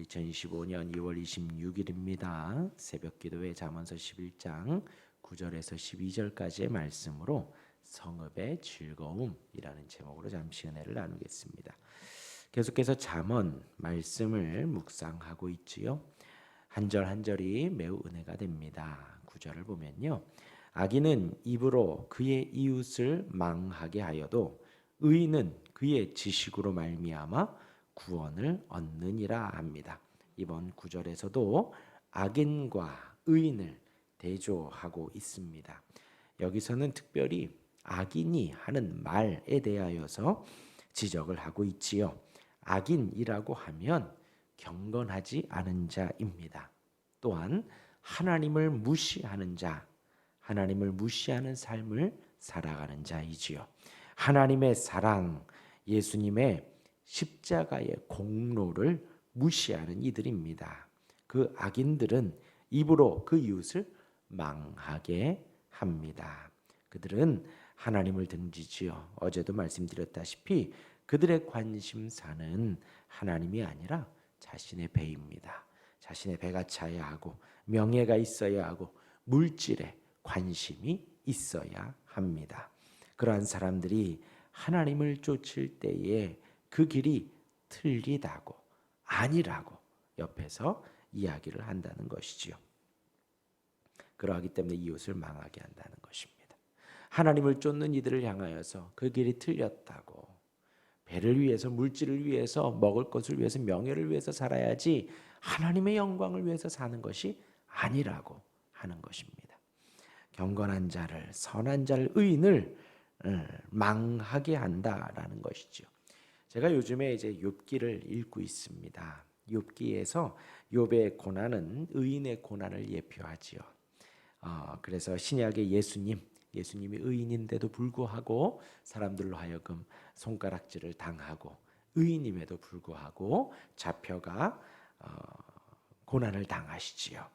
2025년 2월 26일입니다. 새벽기도회 잠언서 11장 9절에서 12절까지의 말씀으로 성읍의 즐거움이라는 제목으로 잠시 은혜를 나누겠습니다. 계속해서 잠언 말씀을 묵상하고 있지요. 한 절 한 절이 매우 은혜가 됩니다. 9절을 보면요. 악인은 입으로 그의 이웃을 망하게 하여도 의인은 그의 지식으로 말미암아 구원을 얻느니라 합니다. 이번 9절에서도 악인과 의인을 대조하고 있습니다. 여기서는 특별히 악인이 하는 말에 대하여서 지적을 하고 있지요. 악인이라고 하면 경건하지 않은 자입니다. 또한 하나님을 무시하는 자, 하나님을 무시하는 삶을 살아가는 자이지요. 하나님의 사랑, 예수님의 십자가의 공로를 무시하는 이들입니다. 그 악인들은 입으로 그 이웃을 망하게 합니다. 그들은 하나님을 등지지요. 어제도 말씀드렸다시피 그들의 관심사는 하나님이 아니라 자신의 배입니다. 자신의 배가 차야 하고 명예가 있어야 하고 물질에 관심이 있어야 합니다. 그러한 사람들이 하나님을 쫓을 때에 그 길이 틀리다고 아니라고 옆에서 이야기를 한다는 것이지요. 그러하기 때문에 이웃을 망하게 한다는 것입니다. 하나님을 쫓는 이들을 향하여서 그 길이 틀렸다고, 배를 위해서, 물질을 위해서, 먹을 것을 위해서, 명예를 위해서 살아야지 하나님의 영광을 위해서 사는 것이 아니라고 하는 것입니다. 경건한 자를, 선한 자를, 의인을 망하게 한다라는 것이죠. 제가 요즘에 이제 욥기를 읽고 있습니다. 욥기에서 욥의 고난은 의인의 고난을 예표하지요. 그래서 신약의 예수님이 의인인데도 불구하고 사람들로 하여금 손가락질을 당하고 의인임에도 불구하고 잡혀가 고난을 당하시지요.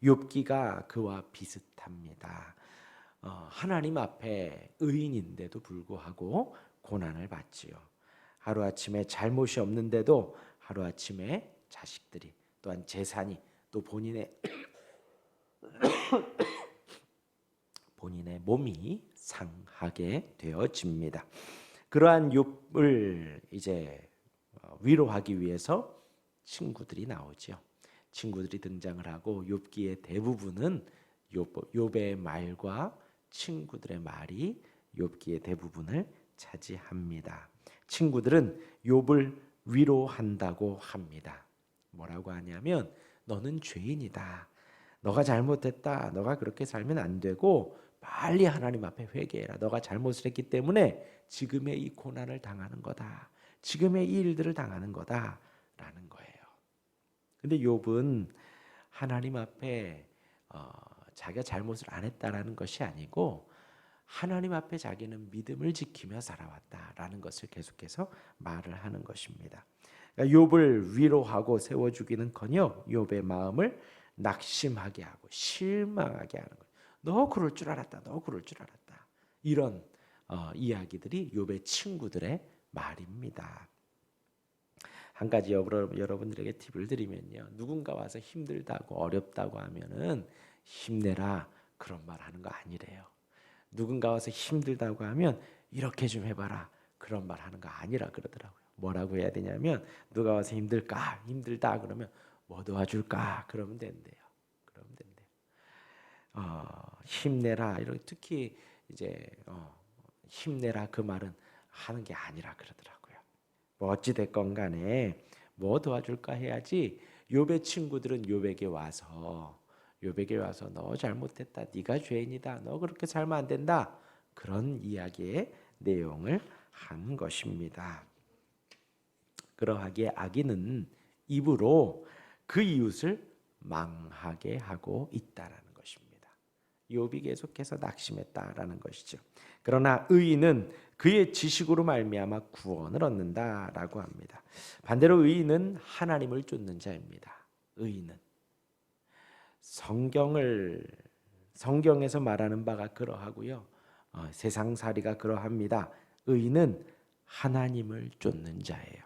욥기가 그와 비슷합니다. 하나님 앞에 의인인데도 불구하고 고난을 받지요. 하루아침에 잘못이 없는데도 하루아침에 자식들이 또한 재산이 또 본인의 몸이 상하게 되어집니다. 그러한 욥을 이제 위로하기 위해서 친구들이 나오죠. 친구들이 등장을 하고 욥기의 대부분은 욥의 말과 친구들의 말이 욥기의 대부분을 차지합니다. 친구들은 욥을 위로한다고 합니다. 뭐라고 하냐면 너는 죄인이다. 너가 잘못했다. 너가 그렇게 살면 안 되고 빨리 하나님 앞에 회개해라. 너가 잘못을 했기 때문에 지금의 이 고난을 당하는 거다. 지금의 이 일들을 당하는 거다라는 거예요. 근데 욥은 하나님 앞에 자기가 잘못을 안 했다라는 것이 아니고 하나님 앞에 자기는 믿음을 지키며 살아왔다라는 것을 계속해서 말을 하는 것입니다. 그러니까 욥을 위로하고 세워주기는커녕 욥의 마음을 낙심하게 하고 실망하게 하는 거예요. 너 그럴 줄 알았다. 너 그럴 줄 알았다. 이런 이야기들이 욥의 친구들의 말입니다. 한 가지 여러분들에게 팁을 드리면요. 누군가 와서 힘들다고 어렵다고 하면은 힘내라 그런 말 하는 거 아니래요. 누군가 와서 힘들다고 하면 이렇게 좀 해봐라 그런 말 하는 거 아니라 그러더라고요. 뭐라고 해야 되냐면 누가 와서 힘들다 그러면 뭐 도와줄까 그러면 된대요. 힘내라 이렇게 특히 이제 힘내라 그 말은 하는 게 아니라 그러더라고요. 뭐 어찌 됐건 간에 뭐 도와줄까 해야지. 욥의 친구들은 욥에게 와서 너 잘못했다. 네가 죄인이다. 너 그렇게 살면 안 된다. 그런 이야기의 내용을 한 것입니다. 그러하기에 악인은 입으로 그 이웃을 망하게 하고 있다라는 것입니다. 욥이 계속해서 낙심했다라는 것이죠. 그러나 의인은 그의 지식으로 말미암아 구원을 얻는다라고 합니다. 반대로 의인은 하나님을 쫓는 자입니다. 의인은 성경에서 말하는 바가 그러하고요. 세상살이가 그러합니다. 의인은 하나님을 쫓는 자예요.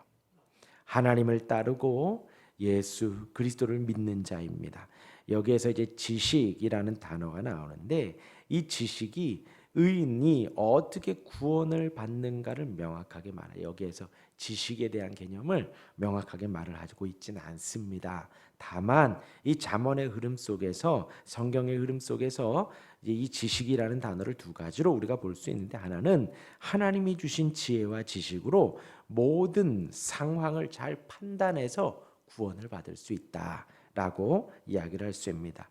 하나님을 따르고 예수 그리스도를 믿는 자입니다. 여기에서 이제 지식이라는 단어가 나오는데 이 지식이 의인이 어떻게 구원을 받는가를 명확하게 말해요. 여기에서 지식에 대한 개념을 명확하게 말을 하고 있지는 않습니다. 다만 이 잠언의 흐름 속에서, 성경의 흐름 속에서 이 지식이라는 단어를 두 가지로 우리가 볼 수 있는데, 하나는 하나님이 주신 지혜와 지식으로 모든 상황을 잘 판단해서 구원을 받을 수 있다라고 이야기를 할 수 있습니다.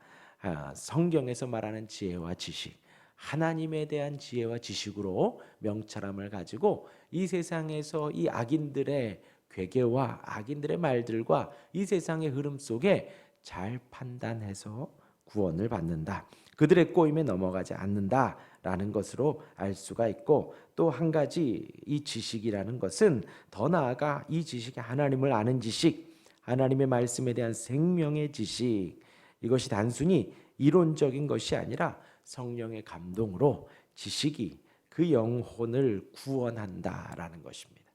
성경에서 말하는 지혜와 지식, 하나님에 대한 지혜와 지식으로 명철함을 가지고 이 세상에서 이 악인들의 괴계와 악인들의 말들과 이 세상의 흐름 속에 잘 판단해서 구원을 받는다. 그들의 꼬임에 넘어가지 않는다라는 것으로 알 수가 있고, 또 한 가지 이 지식이라는 것은 더 나아가 이 지식이 하나님을 아는 지식, 하나님의 말씀에 대한 생명의 지식, 이것이 단순히 이론적인 것이 아니라 성령의 감동으로 지식이 그 영혼을 구원한다라는 것입니다.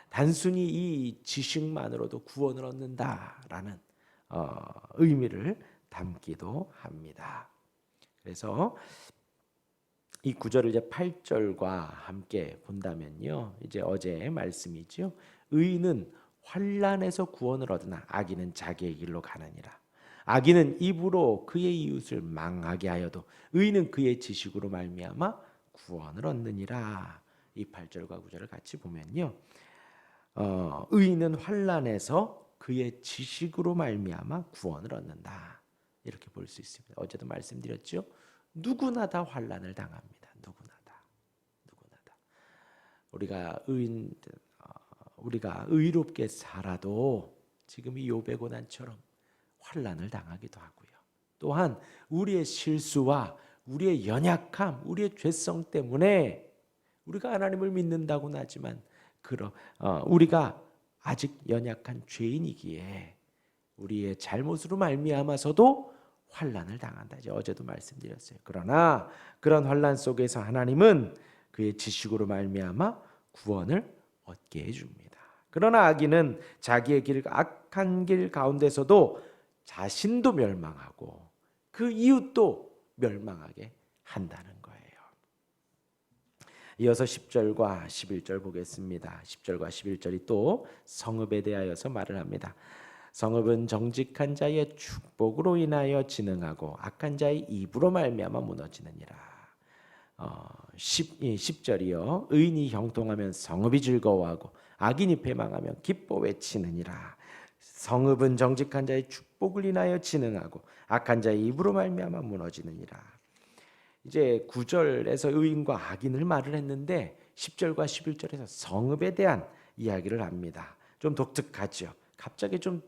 단순히 이 지식만으로도 구원을 얻는다라는 의미를 담기도 합니다. 그래서 이 구절을 이제 8절과 함께 본다면요, 이제 어제의 말씀이죠. 의인은 환난에서 구원을 얻으나 악인은 자기의 길로 가느니라. 악인은 입으로 그의 이웃을 망하게 하여도 의인은 그의 지식으로 말미암아 구원을 얻느니라. 이 8절과 9절을 같이 보면요, 의인은 환난에서 그의 지식으로 말미암아 구원을 얻는다, 이렇게 볼 수 있습니다. 어제도 말씀드렸죠. 누구나 다 환난을 당합니다. 누구나 다. 우리가 의롭게 살아도 지금 이 욥의 고난처럼 환난을 당하기도 하고요. 또한 우리의 실수와 우리의 연약함, 우리의 죄성 때문에 우리가 하나님을 믿는다고는 하지만 우리가 아직 연약한 죄인이기에 우리의 잘못으로 말미암아서도 환난을 당한다. 어제도 말씀드렸어요. 그러나 그런 환난 속에서 하나님은 그의 지식으로 말미암아 구원을 얻게 해줍니다. 그러나 악인은 자기의 악한 길 가운데서도 자신도 멸망하고 그 이웃도 멸망하게 한다는 거예요. 이어서 10절과 11절 보겠습니다. 10절과 11절이 또 성읍에 대하여서 말을 합니다. 성읍은 정직한 자의 축복으로 인하여 진흥하고 악한 자의 입으로 말미암아 무너지느니라. 10절이요. 의인이 형통하면 성읍이 즐거워하고 악인이 패망하면 기뻐 외치느니라. 성읍은 정직한 자의 축복을 인하여 진흥하고 악한 자의 입으로 말미암아 무너지느니라. 이제 9절에서 의인과 악인을 말을 했는데 10절과 11절에서 성읍에 대한 이야기를 합니다. 좀 독특하죠. 갑자기 좀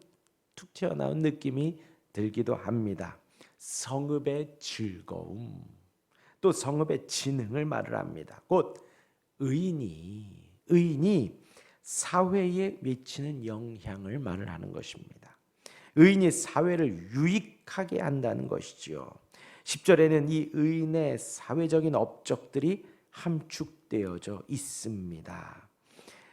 툭 튀어나온 느낌이 들기도 합니다. 성읍의 즐거움, 또 성읍의 진흥을 말을 합니다. 곧 의인이 사회에 미치는 영향을 말을 하는 것입니다. 의인이 사회를 유익하게 한다는 것이지요. 10절에는 이 의인의 사회적인 업적들이 함축되어져 있습니다.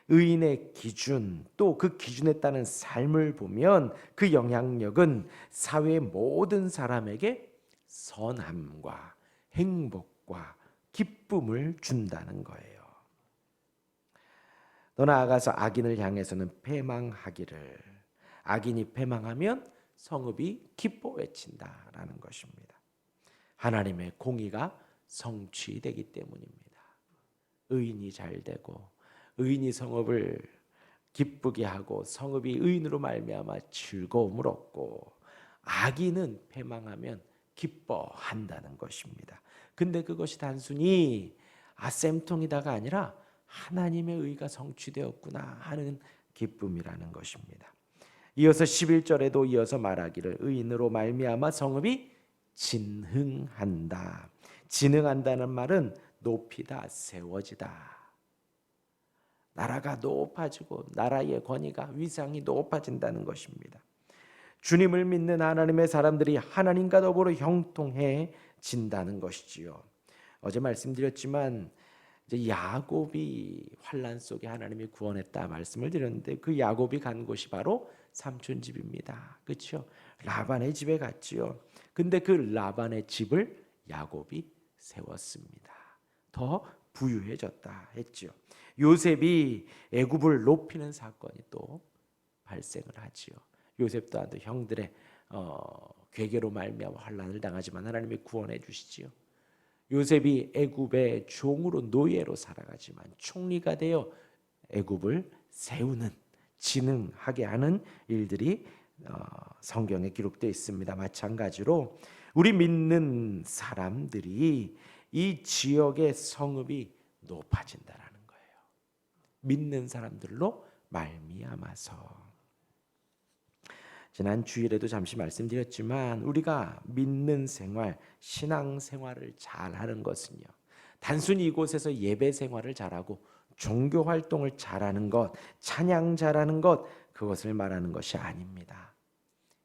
의인의 기준, 또 그 기준에 따른 삶을 보면 그 영향력은 사회의 모든 사람에게 선함과 행복과 기쁨을 준다는 거예요. 더 나아가서 악인을 향해서는 패망하기를, 악인이 패망하면 성읍이 기뻐 외친다라는 것입니다. 하나님의 공의가 성취되기 때문입니다. 의인이 잘 되고 의인이 성읍을 기쁘게 하고 성읍이 의인으로 말미암아 즐거움을 얻고 악인은 패망하면 기뻐한다는 것입니다. 근데 그것이 단순히 셈통이다가 아니라 하나님의 의가 성취되었구나 하는 기쁨이라는 것입니다. 이어서 11절에도 이어서 말하기를 의인으로 말미암아 성읍이 진흥한다. 진흥한다는 말은 높이다, 세워지다. 나라가 높아지고 나라의 권위가, 위상이 높아진다는 것입니다. 주님을 믿는 하나님의 사람들이 하나님과 더불어 형통해진다는 것이지요. 어제 말씀드렸지만 이제 야곱이 환난 속에 하나님이 구원했다 말씀을 드렸는데 그 야곱이 간 곳이 바로 삼촌 집입니다. 그렇죠? 라반의 집에 갔지요. 근데 그 라반의 집을 야곱이 세웠습니다. 더 부유해졌다 했지요. 요셉이 애굽을 높이는 사건이 또 발생을 하지요. 요셉 또한 형들의 괴계로 말미암아 환난을 당하지만 하나님이 구원해 주시지요. 요셉이 애굽의 종으로 노예로 살아가지만 총리가 되어 애굽을 세우는 진흥하게 하는 일들이 성경에 기록되어 있습니다. 마찬가지로 우리 믿는 사람들이 이 지역의 성읍이 높아진다라는 거예요. 믿는 사람들로 말미암아서. 지난 주일에도 잠시 말씀드렸지만 우리가 믿는 생활, 신앙 생활을 잘하는 것은요, 단순히 이곳에서 예배 생활을 잘하고 종교 활동을 잘하는 것, 찬양 잘하는 것, 그것을 말하는 것이 아닙니다.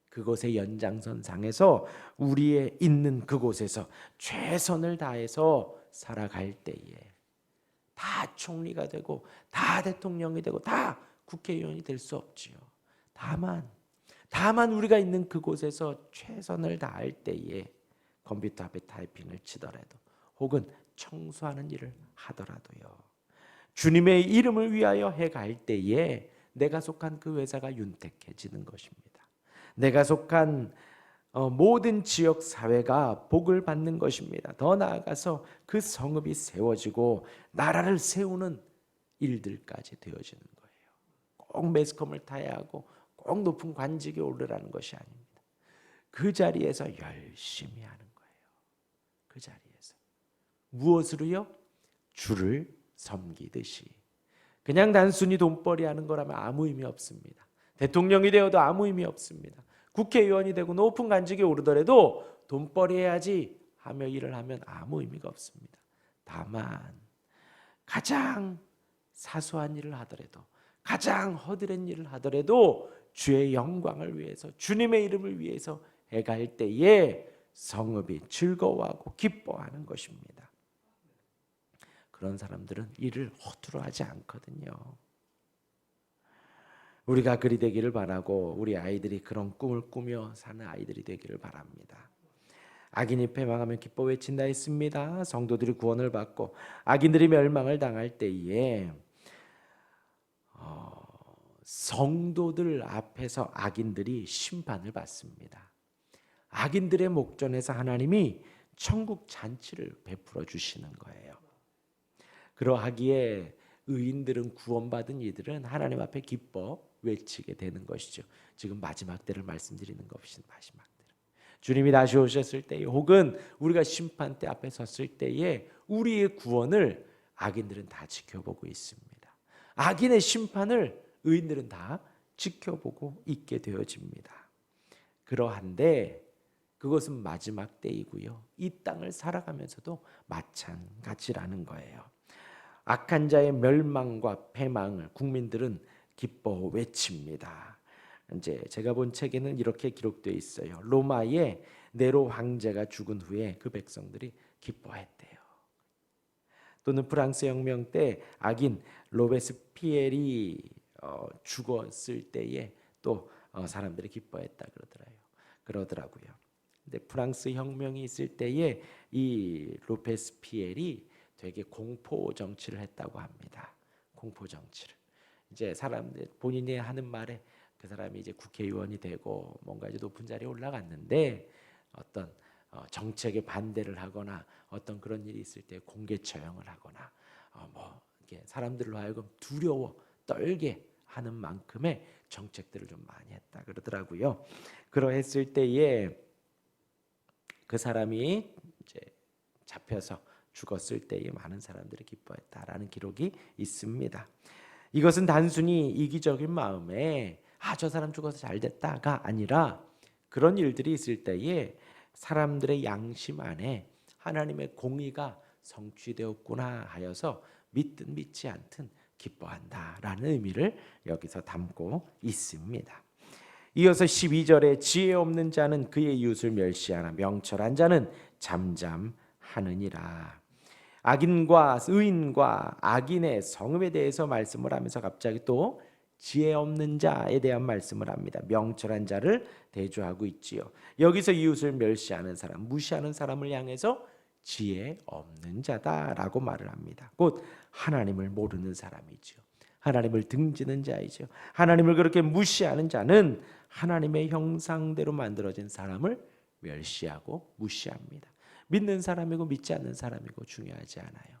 그것의 연장선상에서 우리의 있는 그곳에서 최선을 다해서 살아갈 때에 다 총리가 되고 다 대통령이 되고 다 국회의원이 될 수 없지요. 다만 우리가 있는 그곳에서 최선을 다할 때에 컴퓨터 앞에 타이핑을 치더라도 혹은 청소하는 일을 하더라도요, 주님의 이름을 위하여 해갈 때에 내가 속한 그 회사가 윤택해지는 것입니다. 내가 속한 모든 지역 사회가 복을 받는 것입니다. 더 나아가서 그 성읍이 세워지고 나라를 세우는 일들까지 되어지는 거예요. 꼭 매스컴을 타야 하고 꼭 높은 관직에 오르라는 것이 아닙니다. 그 자리에서 열심히 하는 거예요. 그 자리에서 무엇으로요? 주를 섬기듯이. 그냥 단순히 돈벌이 하는 거라면 아무 의미 없습니다. 대통령이 되어도 아무 의미 없습니다. 국회의원이 되고 높은 관직에 오르더라도 돈벌이 해야지 하며 일을 하면 아무 의미가 없습니다. 다만 가장 사소한 일을 하더라도, 가장 허드렛 일을 하더라도 주의 영광을 위해서, 주님의 이름을 위해서 해갈 때에 성읍이 즐거워하고 기뻐하는 것입니다. 그런 사람들은 일을 허투루 하지 않거든요. 우리가 그리 되기를 바라고 우리 아이들이 그런 꿈을 꾸며 사는 아이들이 되기를 바랍니다. 악인이 패망하면 기뻐 외친다 했습니다. 성도들이 구원을 받고 악인들이 멸망을 당할 때에 성도들 앞에서 악인들이 심판을 받습니다. 악인들의 목전에서 하나님이 천국 잔치를 베풀어 주시는 거예요. 그러하기에 의인들은, 구원받은 이들은 하나님 앞에 기뻐 외치게 되는 것이죠. 지금 마지막 때를 말씀드리는 것이 마지막 때. 주님이 다시 오셨을 때 혹은 우리가 심판대 앞에 섰을 때에 우리의 구원을 악인들은 다 지켜보고 있습니다. 악인의 심판을 의인들은 다 지켜보고 있게 되어집니다. 그러한데 그것은 마지막 때이고요. 이 땅을 살아가면서도 마찬가지라는 거예요. 악한 자의 멸망과 패망을 국민들은 기뻐 외칩니다. 이제 제가 본 책에는 이렇게 기록되어 있어요. 로마의 네로 황제가 죽은 후에 그 백성들이 기뻐했대요. 또는 프랑스 혁명 때 악인 로베스피에리 죽었을 때에 또 사람들이 기뻐했다 그러더라고요. 근데 프랑스 혁명이 있을 때에 이 로베스피에리 되게 공포 정치를 했다고 합니다. 공포 정치를. 이제 사람들 본인이 하는 말에 그 사람이 이제 국회의원이 되고 뭔가 이제 높은 자리에 올라갔는데 어떤 정책에 반대를 하거나 어떤 그런 일이 있을 때 공개 처형을 하거나 뭐 이렇게 사람들로 하여금 두려워 떨게 하는 만큼의 정책들을 좀 많이 했다 그러더라고요. 그러했을 때에 그 사람이 이제 잡혀서 죽었을 때에 많은 사람들이 기뻐했다라는 기록이 있습니다. 이것은 단순히 이기적인 마음에 저 사람 죽어서 잘 됐다가 아니라 그런 일들이 있을 때에 사람들의 양심 안에 하나님의 공의가 성취되었구나 하여서 믿든 믿지 않든 기뻐한다라는 의미를 여기서 담고 있습니다. 이어서 12절에 지혜 없는 자는 그의 이웃을 멸시하나 명철한 자는 잠잠하느니라. 악인과 의인과 악인의 성읍에 대해서 말씀을 하면서 갑자기 또 지혜 없는 자에 대한 말씀을 합니다. 명철한 자를 대조하고 있지요. 여기서 이웃을 멸시하는 사람, 무시하는 사람을 향해서 지혜 없는 자다라고 말을 합니다. 곧 하나님을 모르는 사람이죠. 하나님을 등지는 자이죠. 하나님을 그렇게 무시하는 자는 하나님의 형상대로 만들어진 사람을 멸시하고 무시합니다. 믿는 사람이고 믿지 않는 사람이고 중요하지 않아요.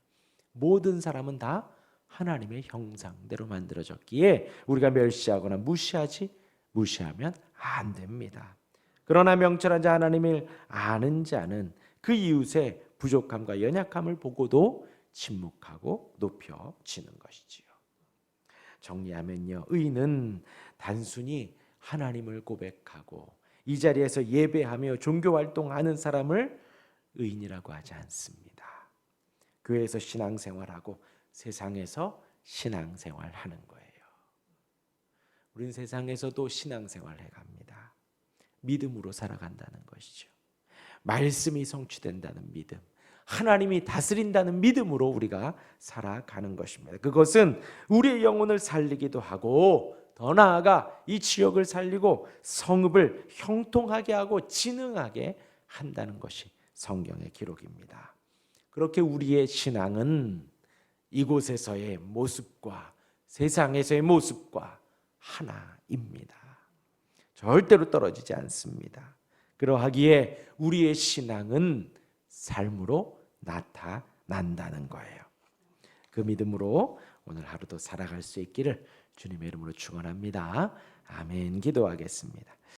모든 사람은 다 하나님의 형상대로 만들어졌기에 우리가 멸시하거나 무시하면 안 됩니다. 그러나 명철한 자 하나님을 아는 자는 그 이웃의 부족함과 연약함을 보고도 침묵하고 높여지는 것이지요. 정리하면요, 의인은 단순히 하나님을 고백하고 이 자리에서 예배하며 종교활동하는 사람을 의인이라고 하지 않습니다. 교회에서 신앙생활하고 세상에서 신앙생활하는 거예요. 우리는 세상에서도 신앙생활을 해갑니다. 믿음으로 살아간다는 것이죠. 말씀이 성취된다는 믿음, 하나님이 다스린다는 믿음으로 우리가 살아가는 것입니다. 그것은 우리의 영혼을 살리기도 하고 더 나아가 이 지역을 살리고 성읍을 형통하게 하고 진흥하게 한다는 것이 성경의 기록입니다. 그렇게 우리의 신앙은 이곳에서의 모습과 세상에서의 모습과 하나입니다. 절대로 떨어지지 않습니다. 그러하기에 우리의 신앙은 삶으로 나타난다는 거예요. 그 믿음으로 오늘 하루도 살아갈 수 있기를 주님의 이름으로 축원합니다. 아멘. 기도하겠습니다.